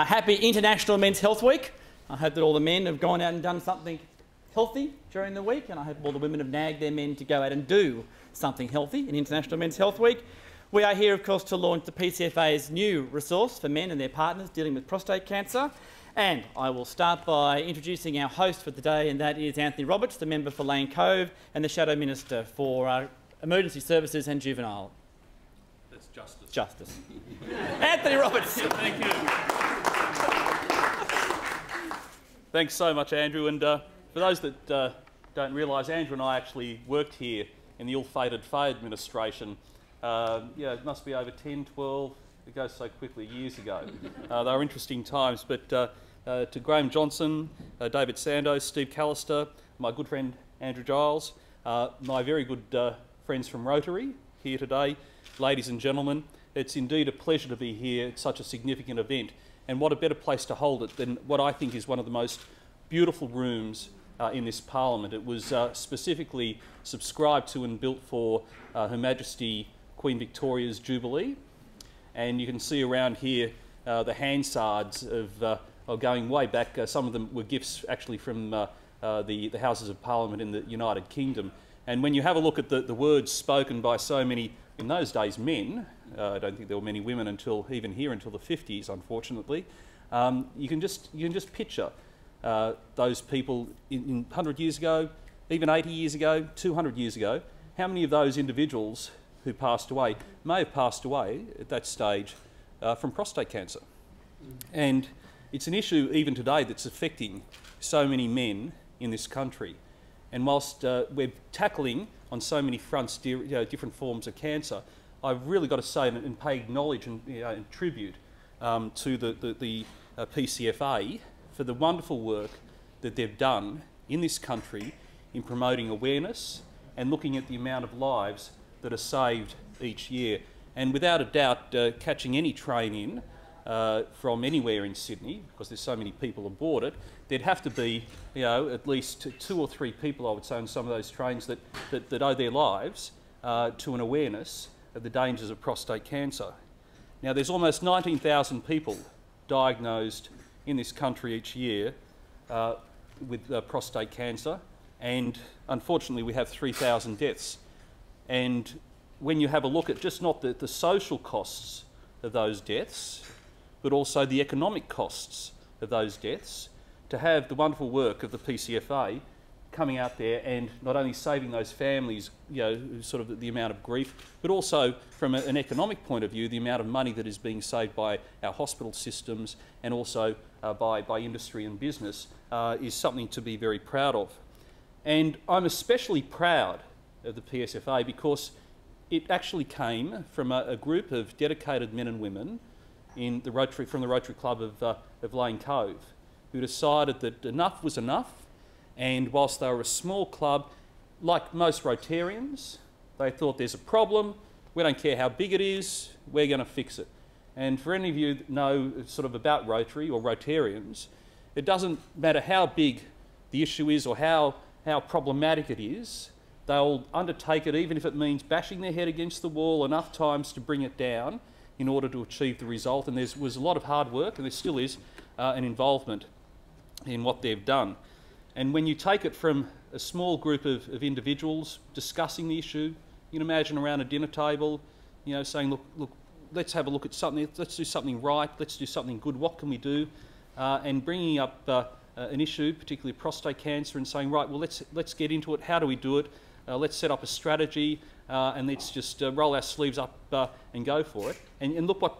Happy International Men's Health Week. I hope that all the men have gone out and done something healthy during the week, and I hope all the women have nagged their men to go out and do something healthy in International Men's Health Week. We are here, of course, to launch the PCFA's new resource for men and their partners dealing with prostate cancer. And I will start by introducing our host for today, and that is Anthony Roberts, the member for Lane Cove and the Shadow Minister for Emergency Services and Juvenile. That's Justice. Justice. Anthony Roberts. Thank you. Thanks so much, Andrew. And for those that don't realise, Andrew and I actually worked here in the ill-fated Fay administration. It must be over 10, 12, it goes so quickly, years ago. They were interesting times, but to Graham Johnson, David Sandoz, Steve Callister, my good friend Andrew Giles, my very good friends from Rotary here today, ladies and gentlemen, it's indeed a pleasure to be here at such a significant event, and what a better place to hold it than what I think is one of the most beautiful rooms in this Parliament. It was specifically subscribed to and built for Her Majesty Queen Victoria's Jubilee, and you can see around here the Hansards of going way back. Some of them were gifts actually from the Houses of Parliament in the United Kingdom. And when you have a look at the words spoken by so many, in those days, men, I don't think there were many women until even here until the 50s, unfortunately, you can just picture those people in 100 years ago, even 80 years ago, 200 years ago. How many of those individuals who passed away may have passed away at that stage from prostate cancer? And it's an issue even today that's affecting so many men in this country. And whilst we're tackling on so many fronts different forms of cancer, I've really got to say and pay acknowledge and tribute to the PCFA for the wonderful work that they've done in this country in promoting awareness and looking at the amount of lives that are saved each year. And without a doubt, catching any train in from anywhere in Sydney, because there's so many people aboard it, there'd have to be, at least 2 or 3 people, I would say, on some of those trains that owe their lives to an awareness of the dangers of prostate cancer. Now, there's almost 19,000 people diagnosed in this country each year with prostate cancer, and unfortunately we have 3,000 deaths. And when you have a look at just not the social costs of those deaths, but also the economic costs of those deaths, to have the wonderful work of the PCFA coming out there and not only saving those families, sort of the amount of grief, but also from an economic point of view, the amount of money that is being saved by our hospital systems and also by industry and business is something to be very proud of. And I'm especially proud of the PSFA because it actually came from a group of dedicated men and women in the from the Rotary Club of Lane Cove, who decided that enough was enough, and whilst they were a small club, like most Rotarians, they thought there's a problem, we don't care how big it is, we're going to fix it. And for any of you that know sort of about Rotary or Rotarians, it doesn't matter how big the issue is or how problematic it is, they'll undertake it even if it means bashing their head against the wall enough times to bring it down in order to achieve the result. And there was a lot of hard work, and there still is, an involvement in what they've done. And when you take it from a small group of individuals discussing the issue, you can imagine around a dinner table, saying, look, let's have a look at something, let's do something right, let's do something good, what can we do? And bringing up an issue, particularly prostate cancer, and saying, right, well, let's get into it, how do we do it? Let's set up a strategy and let's just roll our sleeves up and go for it. And look what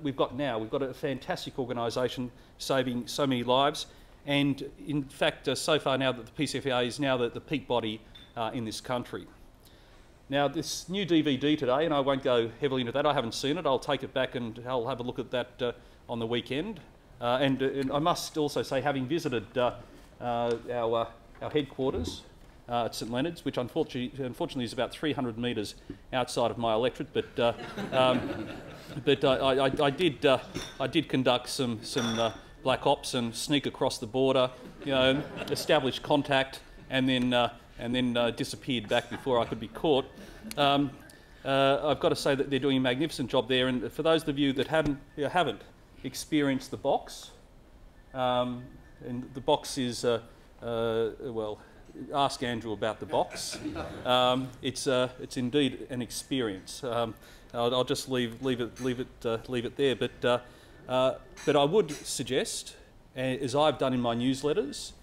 we've got now. We've got a fantastic organisation saving so many lives. And in fact, so far now that the PCFA is now the peak body in this country. Now, this new DVD today, and I won't go heavily into that, I haven't seen it, I'll take it back and I'll have a look at that on the weekend. And I must also say, having visited our headquarters at St Leonard's, which unfortunately is about 300 metres outside of my electorate, but I did conduct some black ops and sneak across the border, establish contact, and then disappeared back before I could be caught. I've got to say that they're doing a magnificent job there, and for those of you that haven't experience the box. And the box is, well, ask Andrew about the box. It's indeed an experience. I'll just leave it there. But I would suggest, as I've done in my newsletters,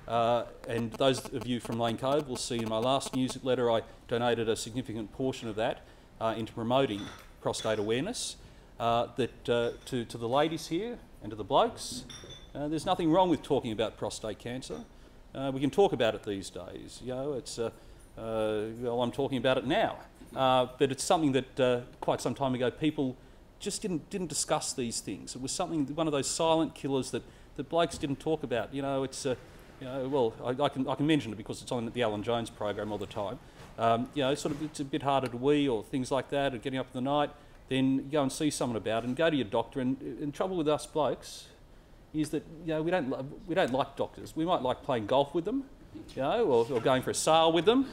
and those of you from Lane Cove will see in my last newsletter, I donated a significant portion of that into promoting prostate awareness. That to the ladies here and to the blokes, there's nothing wrong with talking about prostate cancer. We can talk about it these days. You know, it's well, I'm talking about it now, but it's something that quite some time ago people just didn't discuss these things. It was something, one of those silent killers that blokes didn't talk about. You know, it's you know, well, I can mention it because it's on the Alan Jones program all the time. You know, sort of it's a bit harder to wee or things like that, or getting up in the night. Then go and see someone about it and go to your doctor. And trouble with us blokes is that, you know, we don't like doctors. We might like playing golf with them, you know, or going for a sail with them,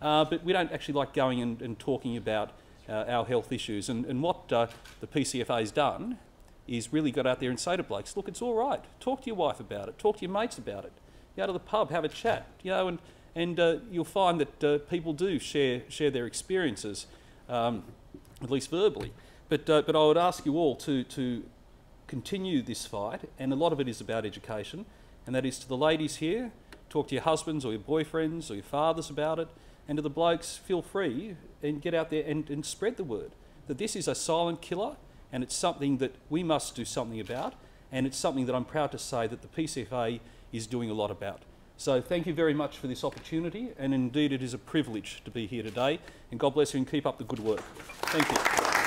but we don't actually like going and talking about our health issues. And what the PCFA's done is really got out there and say to blokes, look, it's all right. Talk to your wife about it. Talk to your mates about it. Go to the pub, have a chat, you know, and you'll find that people do share their experiences, at least verbally. But I would ask you all to continue this fight, and a lot of it is about education, and that is to the ladies here, talk to your husbands or your boyfriends or your fathers about it, and to the blokes, feel free and get out there and spread the word that this is a silent killer, and it's something that we must do something about, and it's something that I'm proud to say that the PCFA is doing a lot about. So thank you very much for this opportunity, and indeed it is a privilege to be here today, and God bless you and keep up the good work. Thank you.